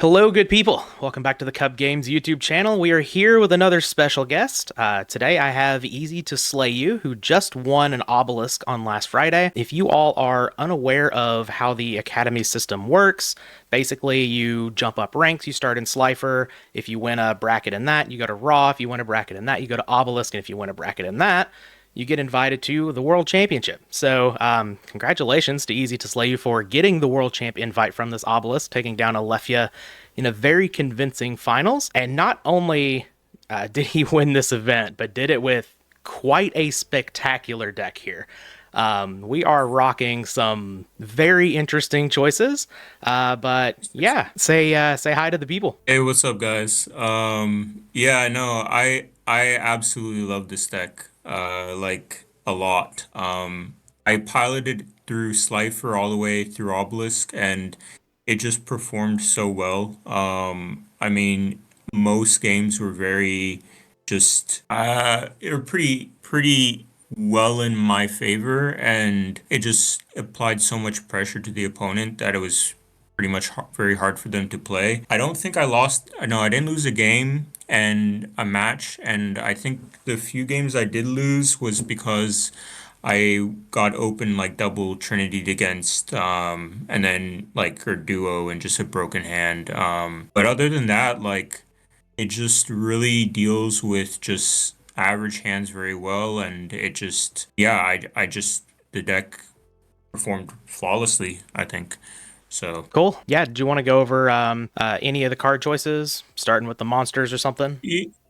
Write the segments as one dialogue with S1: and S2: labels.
S1: Hello, good people. Welcome back to the Cub Games YouTube channel. We are here with another special guest. Today I have Ez2Slayu, who just won an Obelisk on last Friday. If you all are unaware of how the Academy system works, basically you jump up ranks, you start in Slifer. If you win a bracket in that, you go to Raw. If you win a bracket in that, you go to Obelisk. And if you win a bracket in that, you get invited to the World Championship. So, congratulations to Ez2Slayu for getting the World Champ invite from this Obelisk, taking down Alefia in a very convincing finals. And not only did he win this event, but did it with quite a spectacular deck here. We are rocking some very interesting choices, but yeah, say hi to the people.
S2: Hey, what's up, guys? Yeah, no, I absolutely love this deck, like a lot. I piloted through Slifer all the way through Obelisk, and it just performed so well. I mean, most games were very just they were pretty well in my favor, and it just applied so much pressure to the opponent that it was pretty much very hard for them to play. I don't think I lost. No, I didn't lose a game and a match, and I think the few games I did lose was because I got open like double Trinity against and then like her duo and just a broken hand. But other than that, like it just really deals with just average hands very well, and it just yeah, I just the deck performed flawlessly, I think. So
S1: Cool. Yeah. Do you want to go over any of the card choices, starting with the monsters or something?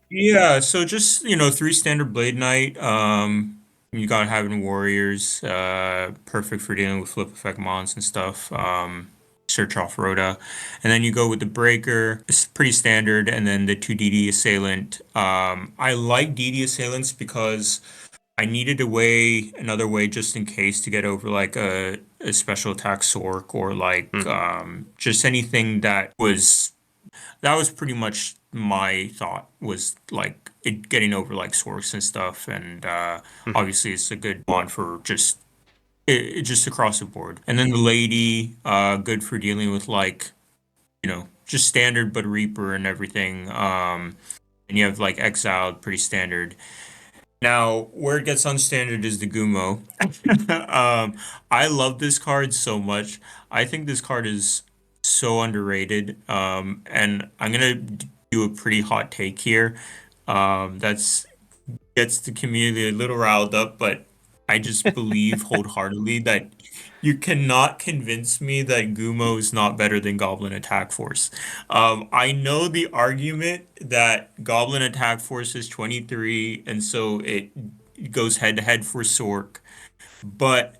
S2: yeah, so just three standard Blade Knight. You got Having Warriors, perfect for dealing with flip effect mons and stuff. Search off Rhoda, and then you go with the Breaker. It's pretty standard, and then the two DD Assailant. I like DD Assailants because I needed another way just in case to get over like a special attack Sork or like
S1: Hmm.
S2: just anything that was pretty much my thought was like it getting over like Sorks and stuff, and
S1: Hmm.
S2: obviously it's a good one for just across the board. And then the lady, good for dealing with like just standard but Reaper and everything. And you have like Exiled, pretty standard. Now, where it gets unstandard is the Gumo. I love this card so much. I think this card is so underrated. And I'm gonna do a pretty hot take here. That's gets the community a little riled up, but I just believe wholeheartedly that you cannot convince me that Gumo is not better than Goblin Attack Force. I know the argument that Goblin Attack Force is 23, and so it goes head to head for Sork, but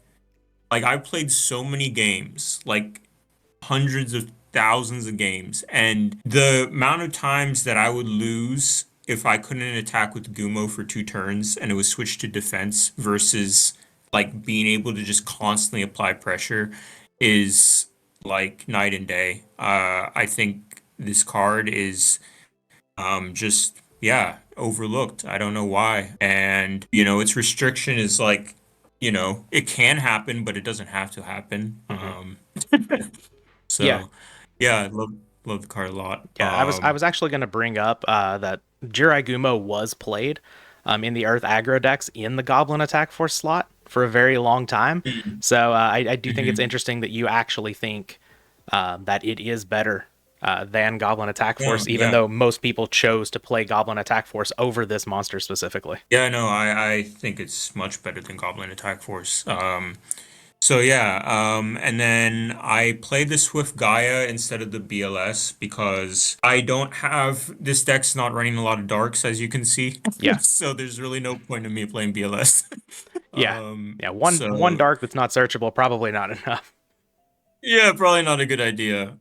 S2: like I've played so many games, like hundreds of thousands of games, and the amount of times that I would lose if I couldn't attack with Gumo for 2 turns and it was switched to defense versus like being able to just constantly apply pressure is like night and day. I think this card is just yeah, overlooked. I don't know why. And its restriction is like, it can happen, but it doesn't have to happen.
S1: Hmm. Yeah.
S2: So yeah, I love the card a lot.
S1: Yeah, I was actually going to bring up that Jirai Gumo was played in the Earth aggro decks in the Goblin Attack Force slot for a very long time.
S2: Mhm.
S1: So I do think it's
S2: Mhm.
S1: interesting that you actually think that it is better than Goblin Attack
S2: No,
S1: Force, even
S2: yeah.
S1: though most people chose to play Goblin Attack Force over this monster specifically.
S2: Yeah, no, I think it's much better than Goblin Attack Force. So yeah, and then I played the Swift Gaia instead of the BLS because I don't have this deck's not running a lot of darks, as you can see.
S1: Yeah,
S2: So there's really no point in me playing BLS.
S1: yeah, yeah. One
S2: So
S1: dark that's not searchable, probably not enough.
S2: yeah, probably not a good idea.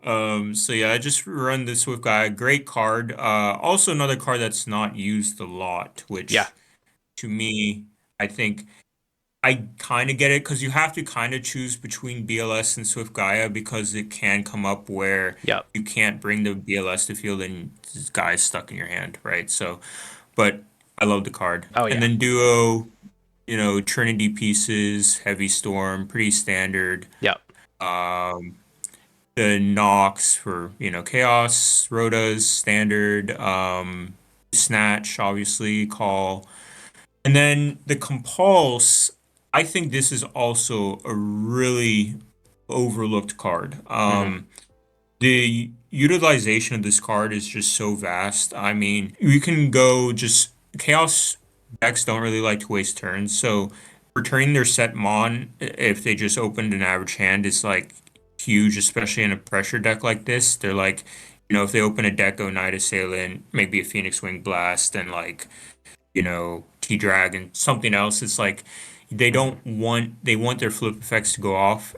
S2: So yeah, I just run the Swift Gaia. Great card. Also another card that's not used a lot,
S1: Yeah,
S2: which to me, I think I kind of get it because you have to kind of choose between BLS and Swift Gaia because it can come up where
S1: yep.
S2: you can't bring the BLS to field and this guy's stuck in your hand, right? So, but I love the card.
S1: Oh
S2: And
S1: yeah.
S2: then Duo, Trinity pieces, Heavy Storm, pretty standard.
S1: Yep.
S2: Um, the Nox for, Chaos, Rotas, Standard, Snatch, obviously, Call. And then the Compulse, I think this is also a really overlooked card.
S1: Hmm.
S2: The utilization of this card is just so vast. I mean, you can go just Chaos decks don't really like to waste turns, so returning their set Mon if they just opened an average hand is like huge, especially in a pressure deck like this. They're like, if they open a Deco Knight Assailant, maybe a Phoenix Wing Blast, and like T-Drag and something else. It's like
S1: Hmm.
S2: they want their flip effects to go off.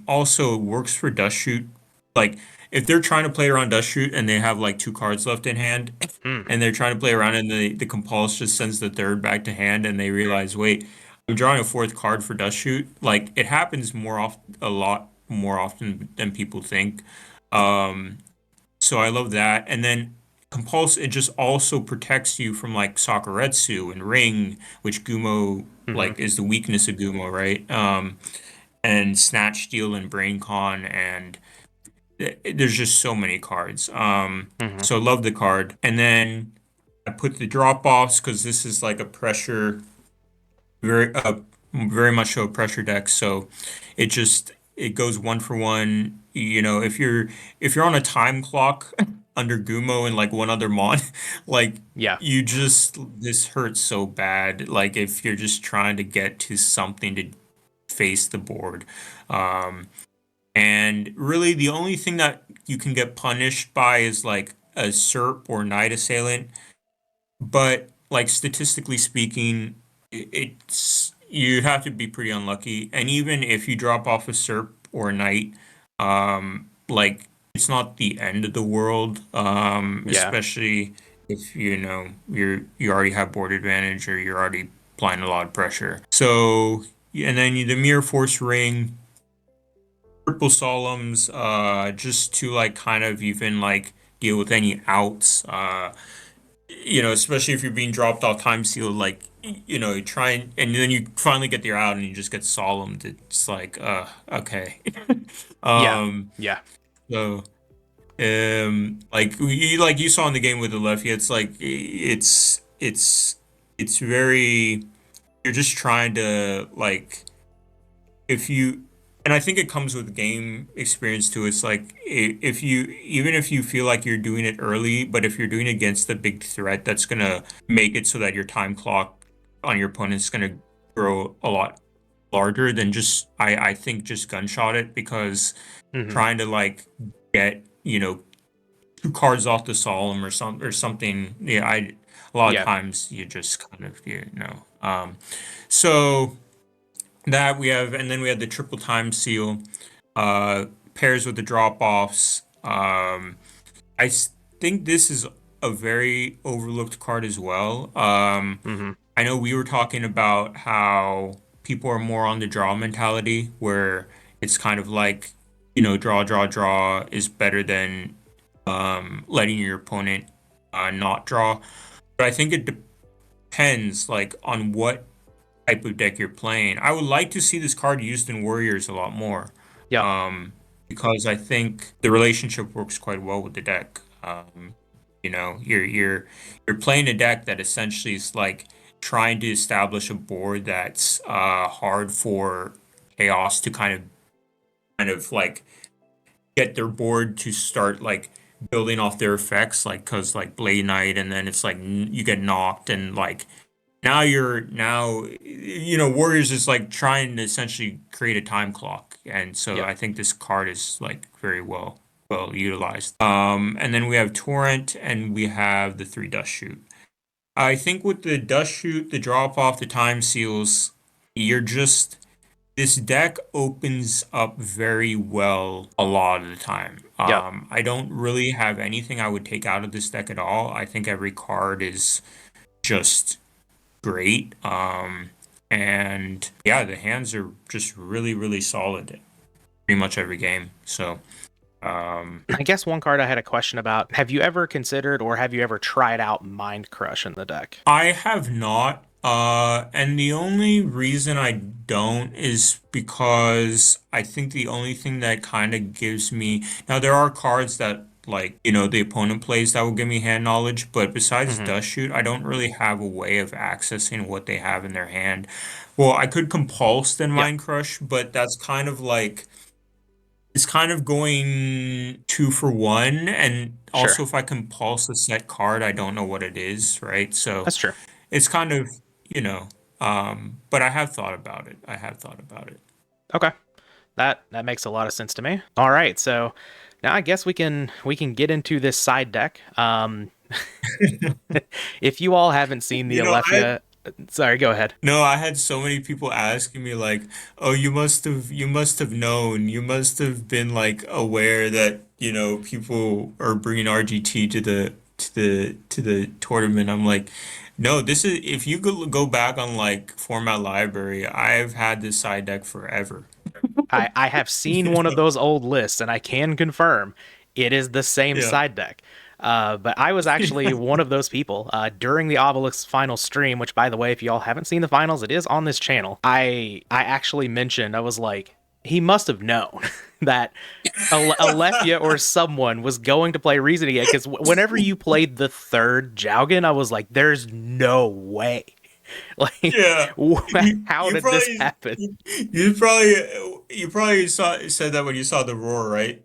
S2: Also, it works for Dust Shoot. Like if they're trying to play around Dust Shoot and they have like two cards left in hand,
S1: Hmm.
S2: and they're trying to play around and the Compulse just sends the third back to hand, and they realize, wait, I'm drawing a fourth card for Dust Shoot. Like it happens a lot more often than people think. Um, so I love that. And then Compulse, it just also protects you from like Sakuretsu and Ring, which Gumo
S1: Hmm.
S2: like is the weakness of Gumo, right? And Snatch Steal and Brain Con and there's just so many cards.
S1: Hmm.
S2: So love the card. And then I put the drop offs because this is like a pressure very very much so a pressure deck. So it goes one for one. If you're on a time clock under Gumo and like one other mon, like
S1: Yeah.
S2: this hurts so bad. Like if you're just trying to get to something to face the board. Um, and really the only thing that you can get punished by is like a SERP or Night Assailant. But like statistically speaking, it's you have to be pretty unlucky. And even if you drop off a SERP or a Knight, like it's not the end of the world.
S1: Yeah.
S2: Especially if you already have board advantage or you're already applying a lot of pressure. So and then the Mirror Force Ring, triple solemns, just to like kind of even like deal with any outs. Especially if you're being dropped off time seal, like, you try and then you finally get your out and you just get solemned. It's like, okay.
S1: Yeah.
S2: Um,
S1: Yeah.
S2: so, like you saw in the game with the lefty, it's like, it's very, you're just trying to, like, if you and I think it comes with game experience too. It's like if you even if you feel like you're doing it early, but if you're doing it against the big threat, that's gonna make it so that your time clock on your opponent's gonna grow a lot larger than just I think just gunshot it because
S1: Hmm.
S2: trying to like get two cards off the solemn or something. Yeah, I a lot of
S1: Yeah.
S2: times you just kind of so. That we have, and then we have the triple time seal, uh, pairs with the drop offs. I think this is a very overlooked card as well.
S1: Hmm.
S2: I know we were talking about how people are more on the draw mentality, where it's kind of like, draw, draw, draw is better than letting your opponent not draw. But I think it depends, like, on what type of deck you're playing. I would like to see this card used in Warriors a lot more,
S1: Yep.
S2: um, because I think the relationship works quite well with the deck. You're playing a deck that essentially is like trying to establish a board that's hard for Chaos to kind of like get their board to start like building off their effects, like because like Blade Knight, and then it's like you get knocked and like now Warriors is like trying to essentially create a time clock, and so
S1: Yep.
S2: I think this card is like very well utilized. And then we have Torrent, and we have the three Dust Shoot. I think with the Dust Shoot, the drop off, the time seals, you're just this deck opens up very well a lot of the time.
S1: Yep.
S2: I don't really have anything I would take out of this deck at all. I think every card is just great. And yeah, the hands are just really, really solid pretty much every game. So, um,
S1: I guess one card I had a question about. Have you ever considered or have you ever tried out Mind Crush in the deck?
S2: I have not. And the only reason I don't is because I think the only thing that kind of gives me now there are cards that like, the opponent plays that will give me hand knowledge, but besides
S1: Hmm.
S2: Dust Shoot, I don't really have a way of accessing what they have in their hand. Well, I could compulse then
S1: Yeah,
S2: Mind Crush, but that's kind of like it's kind of going two for one. And
S1: sure.
S2: also if I compulse a set card, I don't know what it is, right? So
S1: That's true.
S2: it's kind of, you know, but I have thought about it. I have thought about it.
S1: Okay. That makes a lot of sense to me. All right, so now I guess we can get into this side deck. If you all haven't seen the
S2: You know, I
S1: Alephia, sorry, go ahead.
S2: no, I had so many people asking me like, "Oh, you must have known. You must have been like aware that, people are bringing RGT to the tournament." I'm like, "No, this is if you go back on like Format Library, I've had this side deck forever."
S1: I have seen
S2: You
S1: one of
S2: know?
S1: those old lists, and I can confirm it is the same
S2: Yeah.
S1: side deck. But I was actually one of those people during the Obelisk final stream. Which, by the way, if you all haven't seen the finals, it is on this channel. I actually mentioned I was like, he must have known that Alephia or someone was going to play Reasoning Gate because whenever you played the third Jaugen, I was like, there's no way. Like,
S2: Yeah. You
S1: how
S2: you
S1: did this
S2: probably
S1: happen?
S2: you probably said that when you saw the roar, right?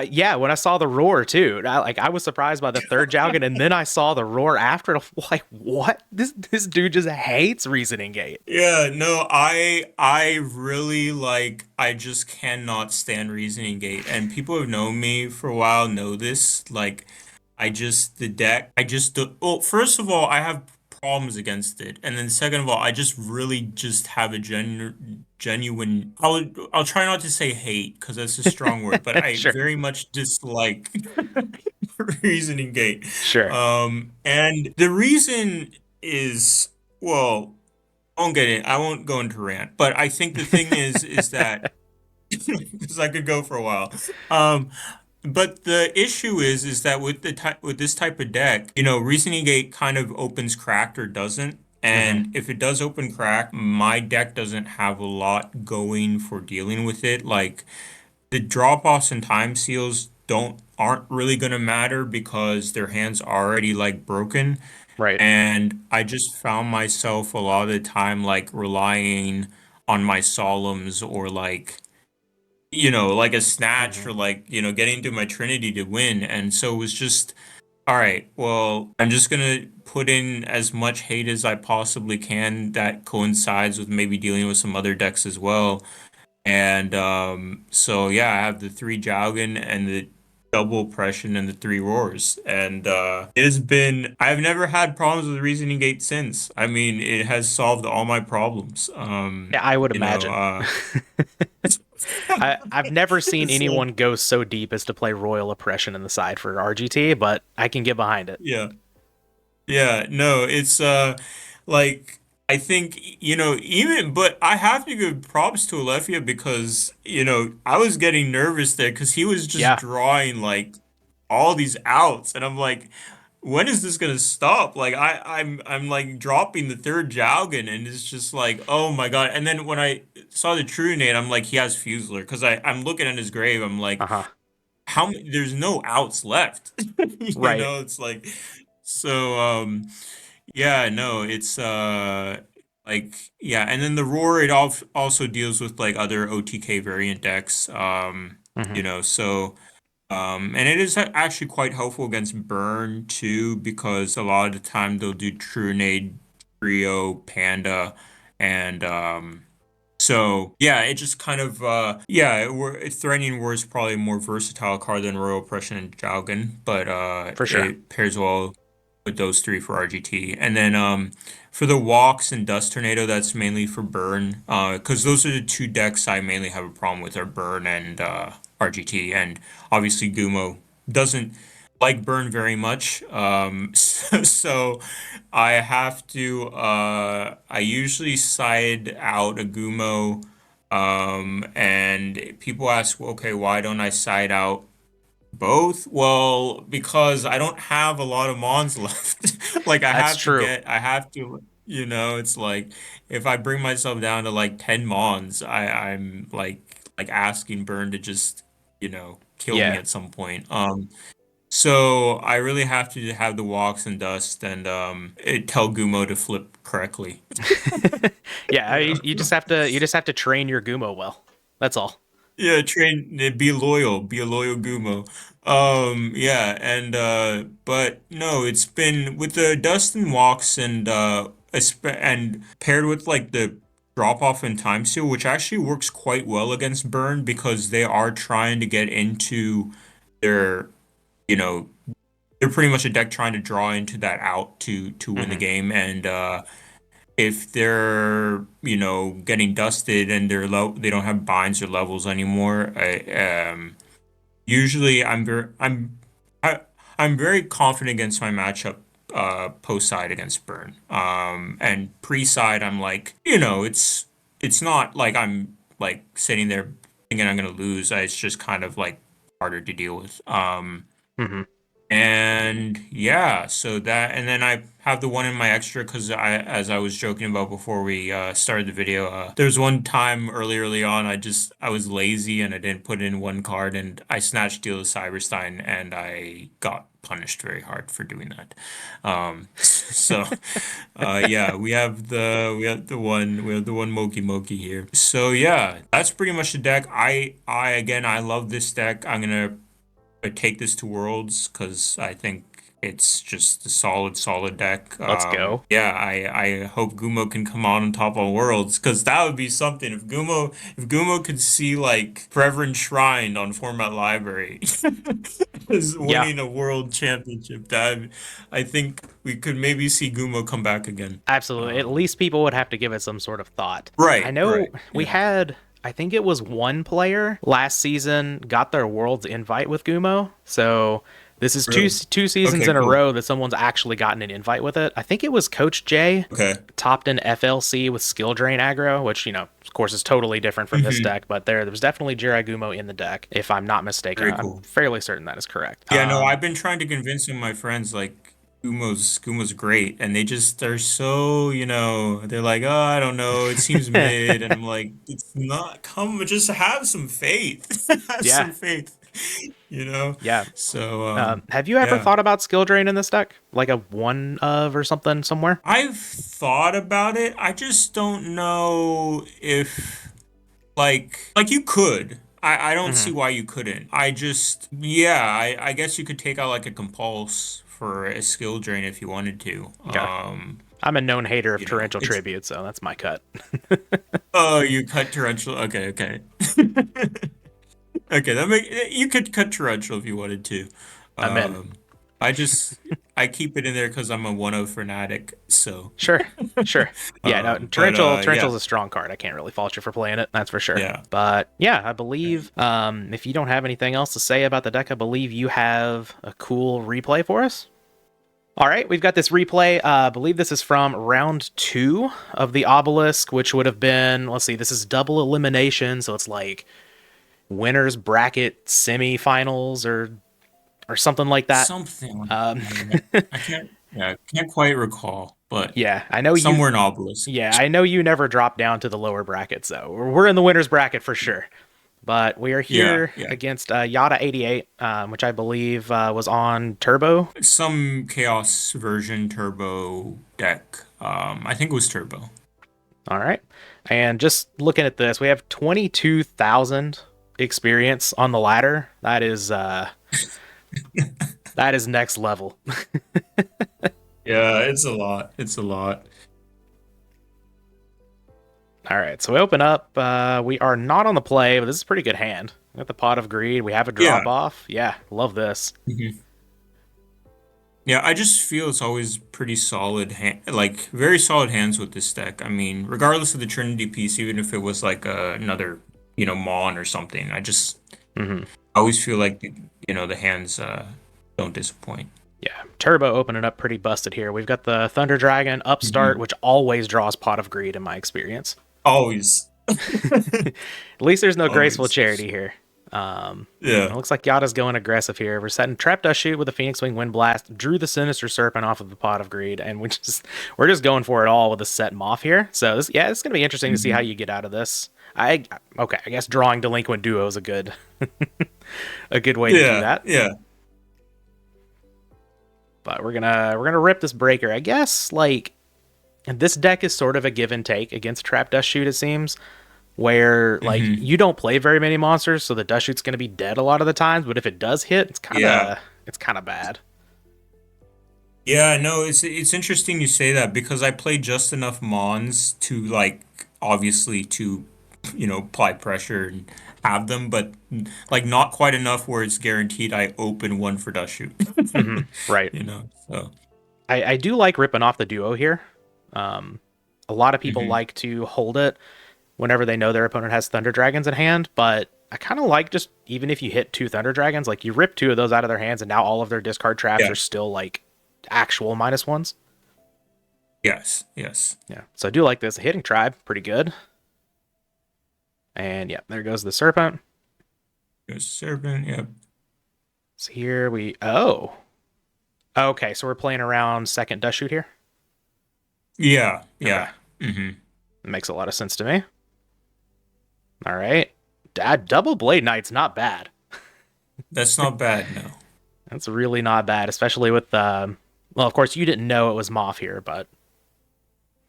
S1: Yeah, when I saw the roar too, I was surprised by the third Jaugen, and then I saw the roar after. And I'm like, what? This dude just hates Reasoning Gate.
S2: Yeah, no, I really like I just cannot stand Reasoning Gate. And people who have known me for a while know this. Like the deck, I just do, well, first of all, I have problems against it. And then second of all, I just really just have a genuine I'll try not to say hate because that's a strong word, but I
S1: Sure,
S2: very much dislike Reasoning Gate.
S1: sure.
S2: And the reason is, well, I won't go into rant, but I think the thing is that because I could go for a while. Um, but the issue is that with this type of deck, Reasoning Gate kind of opens cracked or doesn't.
S1: Hmm.
S2: And if it does open crack, my deck doesn't have a lot going for dealing with it. Like the drop-offs and time seals aren't really gonna matter because their hands already like broken.
S1: Right.
S2: And I just found myself a lot of the time like relying on my solemns or like a snatch
S1: Hmm.
S2: or like, getting to my Trinity to win. And so it was just, all right, well, I'm just gonna put in as much hate as I possibly can that coincides with maybe dealing with some other decks as well. And so yeah, I have the three Jaugen and the double oppression and the three roars. And I've never had problems with Reasoning Gate since. I mean, it has solved all my problems.
S1: Yeah, I would
S2: You know,
S1: imagine. I've never seen
S2: so
S1: anyone go so deep as to play Royal Oppression in the side for RGT, but I can get behind it.
S2: yeah. Yeah, no, it's like I think, even but I have to give props to Alefia because, I was getting nervous there because he was just
S1: Yeah.
S2: drawing like all these outs and I'm like, when is this gonna stop? Like I'm like dropping the third Jaugen and it's just like, oh my God. And then when I saw the True Nate, I'm like, he has Fusler because I'm looking at his grave, I'm like,
S1: Uh-huh.
S2: there's no outs left.
S1: Right.
S2: It's like so yeah, no, it's like yeah, and then the roar it also deals with like other OTK variant decks.
S1: Hmm.
S2: So and it is actually quite helpful against burn too, because a lot of the time they'll do Trunade, Trio, Panda, and so yeah, it just kind of yeah, Threatening War is probably a more versatile card than Royal Oppression and Jaugen, but
S1: For sure.
S2: it pairs well with those three for RGT. And then for the walks and Dust Tornado, that's mainly for burn. Because those are the two decks I mainly have a problem with are burn and RGT. And obviously Gumo doesn't like burn very much. So I have to I usually side out a Gumo. And people ask, okay, why don't I side out both? Well, because I don't have a lot of mons left. Like
S1: That's true.
S2: I have to. It's like if I bring myself down to like 10 mons, I'm like asking Burn to just, kill me
S1: Yeah.
S2: at some point. So I really have to have the walks and dust and tell Gumo to flip correctly.
S1: Yeah,
S2: Yeah.
S1: you just have to train your Gumo well. That's all.
S2: Yeah, be loyal, be a loyal Gumo. Yeah, but no, it's been with the Dustin walks and paired with like the drop off in time seal, which actually works quite well against Burn because they are trying to get into their, you know, they're pretty much a deck trying to draw into that out to win the
S1: Hmm.
S2: game, and if they're getting dusted and they don't have binds or levels anymore. Usually I, I'm very confident against my matchup post side against Burn. And pre side I'm like, it's not like I'm like sitting there thinking I'm gonna lose. It's just kind of like harder to deal with.
S1: Hmm.
S2: And yeah, so that, and then I have the one in my extra because as I was joking about before we started the video, there was one time early on, I was lazy and I didn't put in one card and I snatched Deal of Cyberstein and I got punished very hard for doing that. So, yeah, we have the one Moki Moki here. So yeah, that's pretty much the deck. Again, I love this deck. I'm gonna take this to Worlds because I think it's just a solid deck.
S1: Let's go.
S2: Yeah, I hope Gumo can come on top on Worlds because that would be something. If Gumo could see like Forever Enshrined on Format Library is
S1: Yeah,
S2: winning a World Championship, that I think we could maybe see Gumo come back again.
S1: absolutely. At least people would have to give it some sort of thought. I know
S2: Right,
S1: we
S2: yeah.
S1: had, I think it was one player last season got their World's invite with Gumo. So this is
S2: Really?
S1: two seasons
S2: Okay,
S1: in a
S2: cool.
S1: row that someone's actually gotten an invite with it. I think it was Coach J
S2: Okay.
S1: topped an FLC with skill drain aggro, which, of course, is totally different from this
S2: Hmm.
S1: deck, but there was definitely Jirai Gumo in the deck, if I'm not mistaken.
S2: Very
S1: I'm
S2: cool.
S1: fairly certain that is correct.
S2: Yeah, no, I've been trying to convince some of my friends like Kumo's great, and they're so, they're like, oh, I don't know, it seems mid, and I'm like, it's not. Come, just have some faith, have
S1: Yeah,
S2: some faith, you know.
S1: yeah.
S2: So,
S1: Have you ever
S2: yeah,
S1: thought about skill drain in this deck? Like a one of or something somewhere?
S2: I've thought about it. I just don't know if like you could. I don't
S1: Hmm.
S2: see why you couldn't. Yeah, I guess you could take out like a compulse for a skill drain if you wanted to.
S1: Okay. I'm a known hater of torrential
S2: It's
S1: tribute, so that's my cut.
S2: oh, you cut torrential. Okay, okay. Okay, you could cut torrential if you wanted to.
S1: I'm in.
S2: Um, I just I keep it in there because I'm a one of fanatic. So,
S1: Sure, sure. Yeah, no,
S2: but
S1: torrential's
S2: yeah,
S1: a strong card. I can't really fault you for playing it. That's for sure.
S2: yeah.
S1: But yeah, I believe if you don't have anything else to say about the deck, I believe you have a cool replay for us. All right, we've got this replay. I believe this is from round 2 of the Obelisk, which would have been, let's see, this is double elimination, so it's like winners bracket semifinals or something like that.
S2: Something like
S1: Um,
S2: that. I can't, yeah, can't quite recall, but
S1: yeah, I know you.
S2: somewhere in Obelisk.
S1: Yeah, I know you never dropped down to the lower brackets, though. We're in the winners bracket for sure. But we are
S2: Yeah,
S1: here
S2: yeah.
S1: against Yada 88, which I believe was on Turbo.
S2: Some Chaos version turbo deck. I think it was turbo.
S1: All right. And just looking at this, we have 22,000 experience on the ladder. That is next level.
S2: Yeah, it's a lot. It's a lot.
S1: All right, so we open up. We are not on the play, but this is a pretty good hand. We got the Pot of Greed. We have a drop
S2: Yeah.
S1: off. Yeah, love this.
S2: Mhm. Yeah, I just feel it's always pretty solid like very solid hands with this deck. I mean, regardless of the Trinity piece, even if it was like another, Mon or something,
S1: Hmm.
S2: I always feel like the hands don't disappoint.
S1: Yeah, Turbo opening up pretty busted here. We've got the Thunder Dragon Upstart,
S2: Mhm.
S1: which always draws Pot of Greed in my experience.
S2: Always.
S1: At least there's no graceful
S2: Always.
S1: charity here.
S2: Yeah.
S1: It looks like Yada's going aggressive here. We're setting Trap Dust Shoot with a Phoenix Wing Wind Blast, drew the Sinister Serpent off of the Pot of Greed, and we're just going for it all with a set Moth here. So this, yeah, it's gonna be interesting to see how
S2: Mhm.
S1: you get out of this. I guess drawing Delinquent Duo is a good a good way to do
S2: Yeah.
S1: that.
S2: Yeah.
S1: But we're gonna rip this breaker. I guess like this deck is sort of a give and take against Trap Dust Shoot, it seems, where like
S2: Hmm.
S1: you don't play very many monsters, so the Dust Shoot's gonna be dead a lot of the times, but if it does hit,
S2: Yeah.
S1: it's kinda bad.
S2: Yeah, no, it's interesting you say that because I play just enough Mons to like obviously to apply pressure and have them, but like not quite enough where it's guaranteed I open one for dust shoot.
S1: Right.
S2: So
S1: I do like ripping off the duo here. Um, a lot of people
S2: hmm
S1: like to hold it whenever they know their opponent has Thunder Dragons in hand, but I kind of like just even if you hit two Thunder Dragons, like you rip two of those out of their hands, and now all of their discard traps
S2: yeah,
S1: are still like actual -1s.
S2: yes, yes.
S1: Yeah, so I do like this. Hitting Tribe, pretty good. And yeah, there goes the Serpent.
S2: There's serpent, yep.
S1: So here we okay, so we're playing around second Dust Shoot here.
S2: Yeah,
S1: Okay,
S2: yeah. Hmm.
S1: that makes a lot of sense to me. All right, double Blade Knight's not bad.
S2: That's not bad, no.
S1: That's really not bad, especially with well, of course you didn't know it was Moth here, but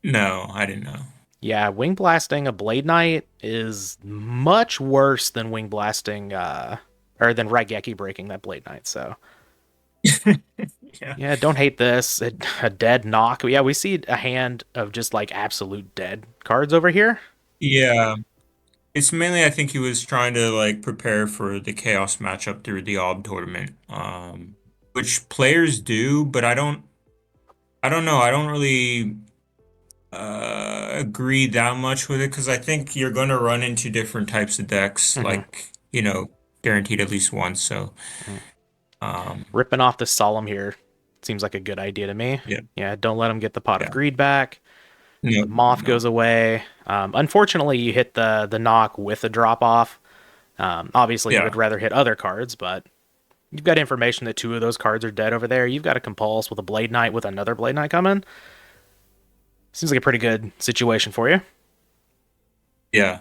S2: No, I didn't know.
S1: yeah, wing blasting a Blade Knight is much worse than wing blasting or than Raigeki breaking that Blade Knight. So
S2: Yeah.
S1: yeah, don't hate this. A dead knock. Yeah, we see a hand of just like absolute dead cards over here.
S2: Yeah. It's mainly I think he was trying to like prepare for the chaos matchup through the Ob tournament. Which players do, but I don't know. I don't really agree that much with it because I think you're going to run into different types of decks,
S1: Hmm.
S2: like, guaranteed at least once. So, um,
S1: Ripping off the Solemn here seems like a good idea to me.
S2: yeah,
S1: Yeah, don't let him get the Pot of
S2: yeah.
S1: Greed back.
S2: No,
S1: The Moth
S2: no.
S1: goes away. Unfortunately, you hit the knock with a drop off. Obviously, you would
S2: Yeah.
S1: rather hit other cards, but you've got information that two of those cards are dead over there. You've got a Compulse with a Blade Knight with another Blade Knight coming. Seems like a pretty good situation for you.
S2: Yeah.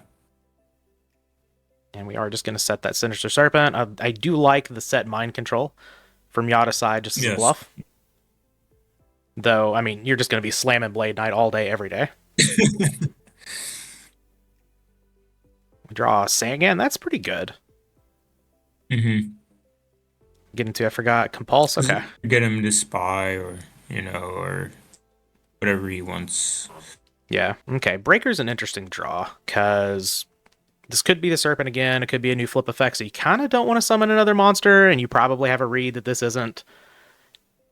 S1: And we are just going to set that Sinister Serpent. I do like the set Mind Control from Yada's side just as a
S2: Yes.
S1: bluff. Though, I mean, you're just going to be slamming Blade Knight all day, every day. We draw Sangan. That's pretty good.
S2: Hmm.
S1: Get into, I forgot, Compulse. Okay.
S2: Get him to spy or whatever he wants.
S1: Yeah. Okay. Breaker's an interesting draw because this could be the Serpent again. It could be a new flip effect. So you kind of don't want to summon another monster, and you probably have a read that this isn't.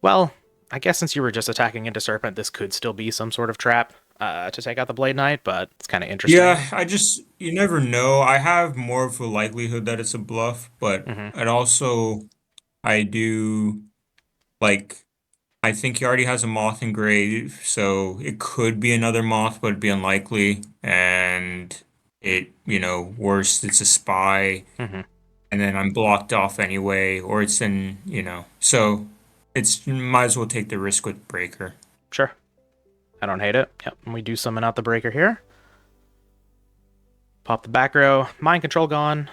S1: Well, I guess since you were just attacking into Serpent, this could still be some sort of trap to take out the Blade Knight, but it's kind of interesting.
S2: Yeah, you never know. I have more of a likelihood that it's a bluff, but
S1: Hmm.
S2: I do like, I think he already has a moth engraved, so it could be another moth, but it'd be unlikely. And worst, it's a spy,
S1: Hmm.
S2: and then I'm blocked off anyway, or it's so might as well take the risk with breaker.
S1: Sure. I don't hate it. Yep. And we do summon out the Breaker here. Pop the back row. Mind Control gone.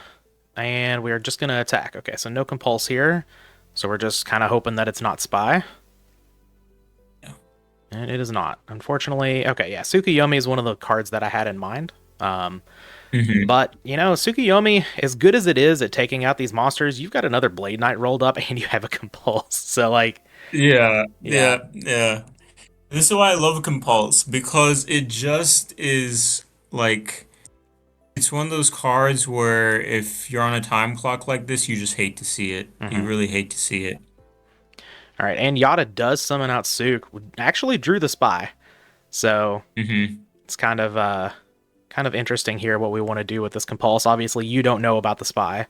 S1: And we are just going to attack. Okay, so no Compulse here. So we're just kind of hoping that it's not Spy.
S2: Yeah.
S1: And it is not. Unfortunately, okay, yeah, Tsukuyomi is one of the cards that I had in mind.
S2: Hmm.
S1: But, Tsukuyomi, as good as it is at taking out these monsters, you've got another Blade Knight rolled up and you have a Compulse. So, like,
S2: Yeah,
S1: yeah.
S2: yeah, yeah. This is why I love Compulse because it just is like it's one of those cards where if you're on a time clock like this, you just hate to see it. You
S1: Hmm.
S2: really hate to see it.
S1: All right, and Yada does summon out Suk. Actually drew the Spy. So,
S2: Hmm.
S1: it's kind of interesting here what we want to do with this Compulse. Obviously, you don't know about the Spy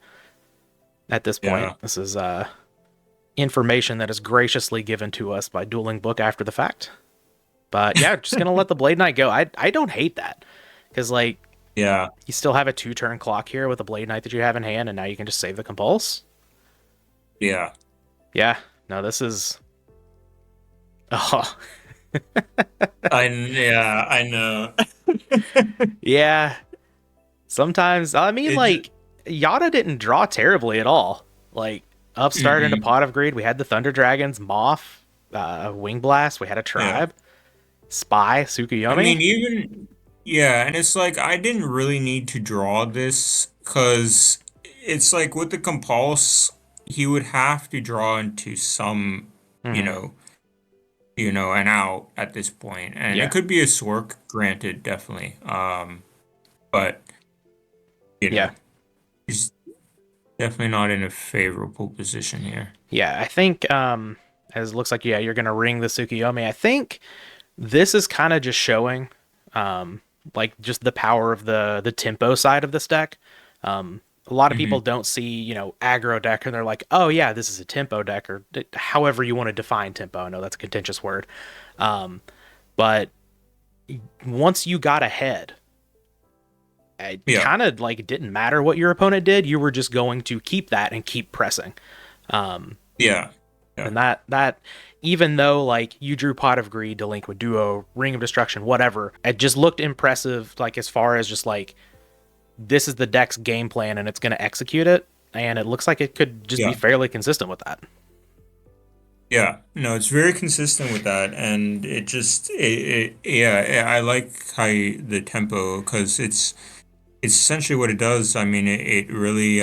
S1: at this point.
S2: Yeah.
S1: This is information that is graciously given to us by Dueling Book after the fact. But yeah, just gonna let the Blade Knight go. I don't hate that because like
S2: Yeah.
S1: You still have a 2-turn clock here with the Blade Knight that you have in hand, and now you can just save the Compulse.
S2: Yeah.
S1: Yeah, no, this is. Oh,
S2: Yeah, I know.
S1: yeah. Sometimes, I mean,
S2: It just,
S1: like, Yada didn't draw terribly at all. Like, Upstart into
S2: mm-mm.
S1: Pot of Greed, we had the Thunder Dragons, Moth, Wing Blast, we had a
S2: Yeah.
S1: Tribe, Spy,
S2: I
S1: Tsukuyomi.
S2: mean, even yeah, and it's like I didn't really need to draw this because it's like with the compulse, he would have to draw into some, you
S1: Hmm.
S2: know, an out at this point, and it
S1: Yeah,
S2: could be a Sork, granted, definitely. But you
S1: yeah,
S2: know, he's definitely not in a favorable position here.
S1: yeah. I think, as it looks like, yeah, you're gonna ring the Tsukuyomi. I think this is kind of just showing, like, just the power of the tempo side of this deck. A lot of people
S2: Hmm.
S1: don't see, aggro deck, and they're like, oh yeah, this is a tempo deck, or however you want to define tempo. I know that's a contentious word, but once you got ahead, it
S2: Yeah,
S1: kind of like didn't matter what your opponent did. You were just going to keep that and keep pressing.
S2: yeah, yeah,
S1: And that even though like you drew Pot of Greed, Delinquent Duo, Ring of Destruction, whatever, it just looked impressive. Like as far as just like this is the deck's game plan and it's going to execute it, and it looks like it could just be
S2: yeah.
S1: fairly consistent with that.
S2: Yeah, no, it's very consistent with that, and yeah, I like how the tempo because it's essentially what it does. I mean, it really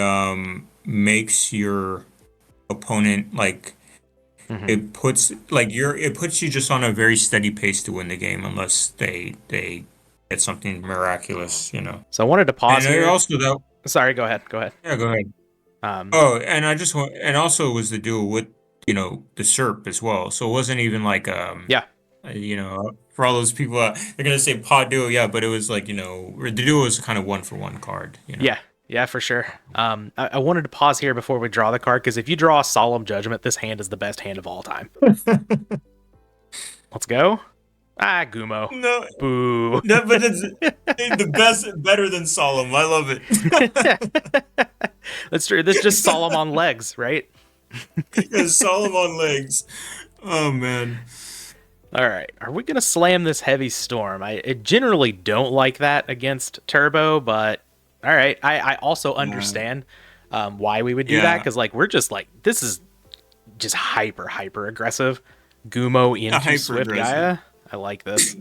S2: makes your opponent like
S1: Hmm.
S2: it puts you just on a very steady pace to win the game unless they get something miraculous, you know.
S1: So I wanted to pause
S2: And it
S1: here.
S2: also that
S1: Sorry, go ahead. Go ahead.
S2: yeah, go ahead.
S1: Um,
S2: Oh, and I just want, and also it was the duel with, the SERP as well. So it wasn't even like,
S1: yeah,
S2: for all those people, they're gonna say pod duo, yeah, but it was like, the duo was kind of one for one card.
S1: yeah, yeah, for sure. I wanted to pause here before we draw the card because if you draw a Solemn Judgment, this hand is the best hand of all time. Let's go. Ah, Gumo.
S2: No,
S1: Boo.
S2: no, but it's the best, better than Solemn. I love it.
S1: That's true. This is just Solemn on legs, right?
S2: Because Solemn on legs. Oh man.
S1: All right. Are we going to slam this Heavy Storm? I generally don't like that against Turbo, but all right. I also
S2: Yeah.
S1: understand why we would do that
S2: Yeah.
S1: because, like, we're just like, this is just hyper aggressive. Gumo into
S2: Hyper
S1: Swift
S2: aggressive.
S1: Gaia. I like this.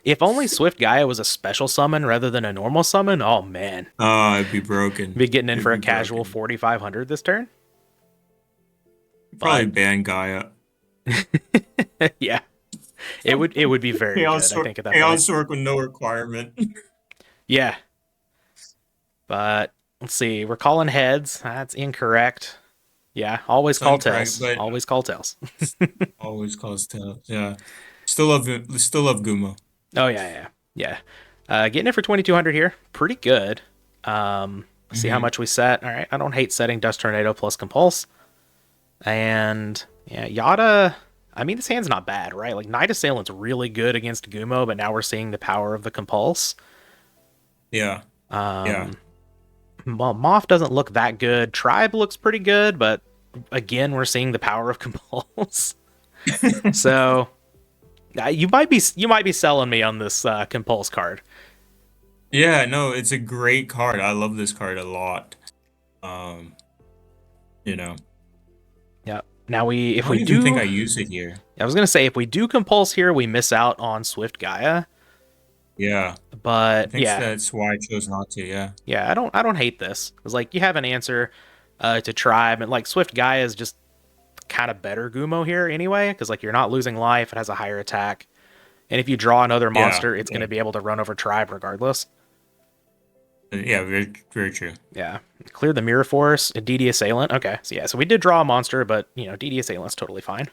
S1: If only Swift Gaia was a special summon rather than a normal summon, oh man.
S2: Oh, it'd be broken.
S1: Be getting in
S2: It'd
S1: for a
S2: be
S1: casual
S2: broken.
S1: 4,500 this turn.
S2: Probably
S1: But
S2: ban Gaia.
S1: yeah, it would be very good, I think, at that point.
S2: Chaos Orc with no requirement.
S1: Yeah, but let's see. We're calling heads. That's incorrect. Yeah, always
S2: It's
S1: call
S2: incorrect,
S1: tails.
S2: but
S1: Always call tails.
S2: always cause tails. Yeah. Still love Gumo.
S1: Oh yeah, yeah, yeah. Getting it for 2,200 here, pretty good. Let's see how
S2: Hmm.
S1: much we set. All right, I don't hate setting Dust Tornado plus Compulse, and yeah, Yada. I mean, this hand's not bad, right? Like Night Assailant's really good against Gumo, but now we're seeing the power of the Compulse.
S2: Yeah. Yeah.
S1: Um, well, Moth doesn't look that good. Tribe looks pretty good, but again, we're seeing the power of Compulse. So you might be selling me on this Compulse card.
S2: Yeah, no, it's a great card. I love this card a lot. Um, you know,
S1: Yeah. Now we,
S2: I
S1: if we
S2: don't even think
S1: do,
S2: I use it here.
S1: I was gonna say if we do Compulse here, we miss out on Swift Gaia.
S2: Yeah. I
S1: But
S2: think
S1: yeah,
S2: that's why I chose not to. Yeah.
S1: yeah, I don't hate this. It's like you have an answer to Tribe, and like Swift Gaia is just kind of better Gumo here anyway, because like you're not losing life, it has a higher attack, and if you draw another
S2: Yeah.
S1: monster, it's
S2: Yeah.
S1: gonna be able to run over Tribe regardless.
S2: Yeah, very, very true.
S1: Yeah, clear the Mirror Force, a DD Assailant. Okay, so yeah, so we did draw a monster, but DD Assailant's totally fine.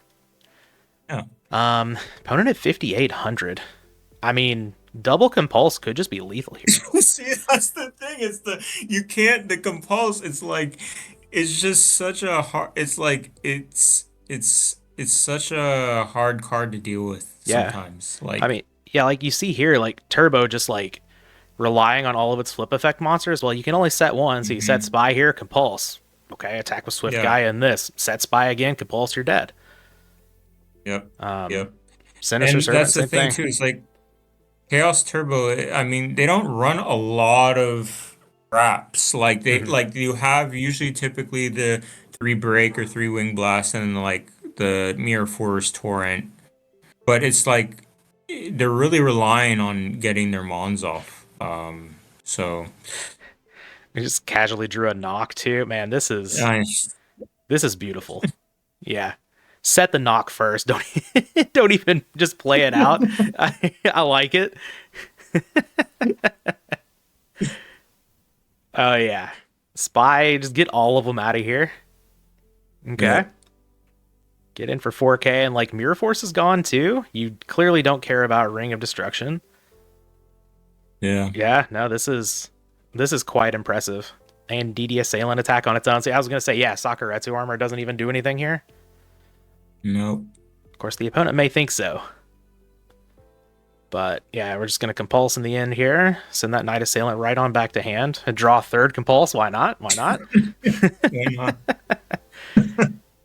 S2: Yeah.
S1: Opponent at 5,800. I mean, double Compulse could just be lethal here.
S2: See, that's the thing. It's you can't the compulse. It's just such a hard. It's like it's such a hard card to deal with
S1: Yeah,
S2: sometimes.
S1: I
S2: Like
S1: mean, yeah, like you see here, like Turbo just like relying on all of its flip effect monsters. Well, you can only set one, so you set
S2: Hmm.
S1: spy here, compulse. Okay, attack with swift
S2: Yeah.
S1: guy and this. Set spy again, compulse, you're dead.
S2: Yep.
S1: Um,
S2: Yep.
S1: Sinister
S2: And
S1: Servant,
S2: that's the
S1: same
S2: thing
S1: thing.
S2: too. It's like Chaos Turbo. I mean, they don't run a lot of traps.
S1: Hmm.
S2: Like you have usually typically the three break or three wing blast and then like the Mirror Force Torrent. But it's like they're really relying on getting their mons off. So
S1: We just casually drew a knock too. Man,
S2: I,
S1: this is beautiful. Yeah. Set the knock first. Don't don't even just play it out. I like it. Oh yeah. Spy, just get all of them out of here. Okay.
S2: yep,
S1: Get in for 4K and like Mirror Force is gone too. You clearly don't care about Ring of Destruction.
S2: yeah.
S1: Yeah, no, this is quite impressive. And DD Assailant attack on its own. See, I was gonna say, yeah, Sakuretsu armor doesn't even do anything here.
S2: Nope.
S1: Of course, the opponent may think so. But yeah, we're just gonna compulse in the end here. Send that Knight Assailant right on back to hand. And draw a third compulse. Why not? Why not?
S2: Why not?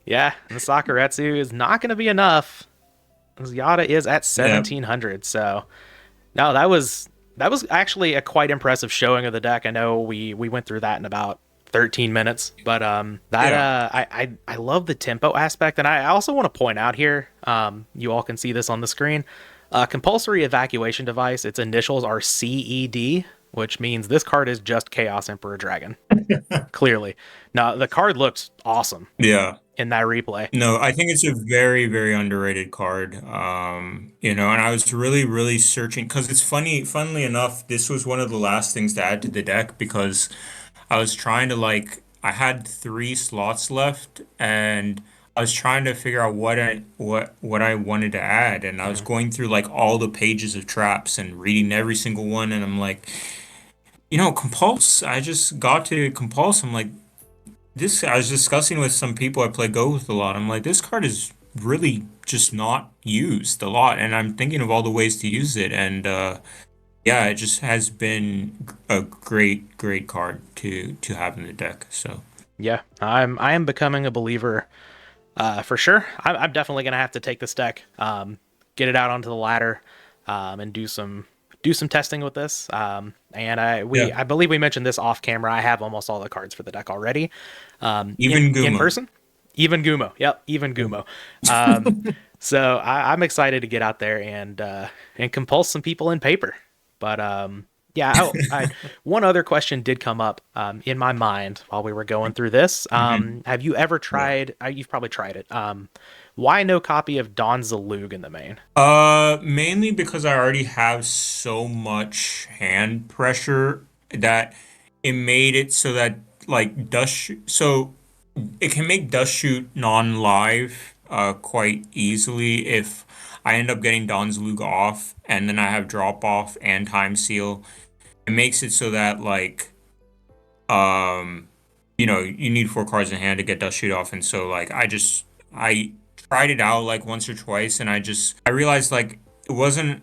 S1: Yeah, and the Sakuretsu is not gonna be enough. Yada is at
S2: Yep.
S1: 1700. So no, that was actually a quite impressive showing of the deck. I know we went through that in about 13 minutes, but that
S2: Yeah.
S1: I love the tempo aspect, and I also want to point out here, you all can see this on the screen. Compulsory evacuation device. Its initials are CED, which means this card is just Chaos Emperor Dragon. Clearly, now the card looks awesome
S2: Yeah.
S1: in that replay.
S2: No, I think it's a very, very underrated card. And I was really, really searching because it's funny, funnily enough, this was one of the last things to add to the deck because I was trying to I had three slots left and I was trying to figure out what I wanted to add. And I was
S1: Mhm.
S2: going through like all the pages of traps and reading every single one. And I'm like, Compulse, I just got to Compulse. I'm like, this I was discussing with some people I play Go with a lot. I'm like, this card is really just not used a lot, and I'm thinking of all the ways to use it. And yeah, it just has been a great, great card to have in the deck. So
S1: Yeah, I am becoming a believer. For sure. I'm definitely gonna have to take this deck, get it out onto the ladder, and do some testing with this. And
S2: yeah,
S1: I believe we mentioned this off camera. I have almost all the cards for the deck already. In
S2: even Gumo.
S1: person, even Gumo. Yep, even Gumo. Um, so I'm excited to get out there and compulse some people in paper. But yeah. One other question did come up in my mind while we were going through this.
S2: Mhm.
S1: Have you ever
S2: Yeah.
S1: tried? You've probably tried it. Why no copy of Don Zalug in the main?
S2: Mainly because I already have so much hand pressure that it made it so that like so it can make dust shoot non-live quite easily if I end up getting Don's Lug off and then I have drop off and time seal. It makes it so that um you need four cards in hand to get dust shoot off, and so I tried it out like once or twice and I realized like it wasn't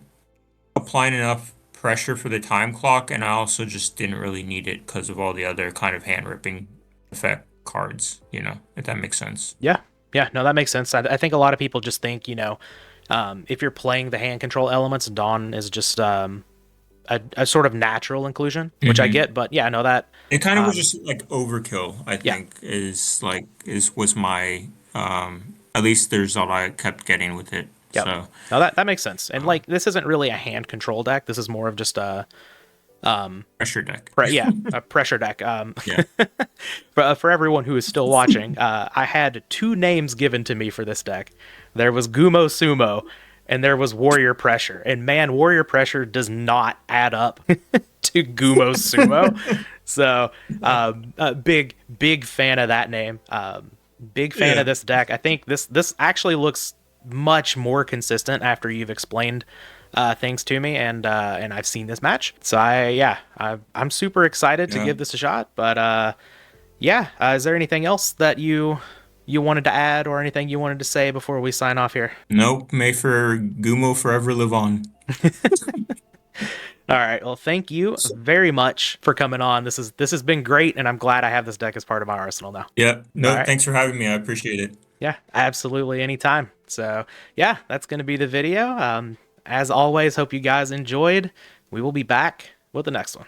S2: applying enough pressure for the time clock, and I also just didn't really need it because of all the other kind of hand ripping effect cards, if that makes sense.
S1: Yeah, yeah. No, that makes sense. I think a lot of people just think if you're playing the hand control elements, Dawn is just a sort of natural inclusion, which I
S2: Hmm.
S1: get. But yeah, no, that
S2: It kind of was
S1: um,
S2: just like overkill, I
S1: yeah,
S2: think, is was my at least there's all I kept getting with it.
S1: yep.
S2: So
S1: No, that makes sense. And
S2: um
S1: like, this isn't really a hand control deck. This is more of just a
S2: pressure deck.
S1: yeah, a pressure deck.
S2: Yeah.
S1: For everyone who is still watching, I had two names given to me for this deck. There was Gumo Sumo, and there was Warrior Pressure. And man, Warrior Pressure does not add up to Gumo Sumo. So, a big fan of that name. Big fan of
S2: Yeah.
S1: this deck. I think this actually looks much more consistent after you've explained things to me, and I've seen this match. So I'm super excited to
S2: Yeah.
S1: give this a shot. But yeah, is there anything else that you wanted to add or anything you wanted to say before we sign off here?
S2: Nope. May for Gumo forever live on.
S1: All right. Well, thank you very much for coming on. This has been great, and I'm glad I have this deck as part of my arsenal now.
S2: Yeah,
S1: All
S2: no,
S1: right.
S2: thanks for having me. I appreciate it.
S1: Yeah, absolutely. Anytime. So, yeah, that's going to be the video. As always, hope you guys enjoyed. We will be back with the next one.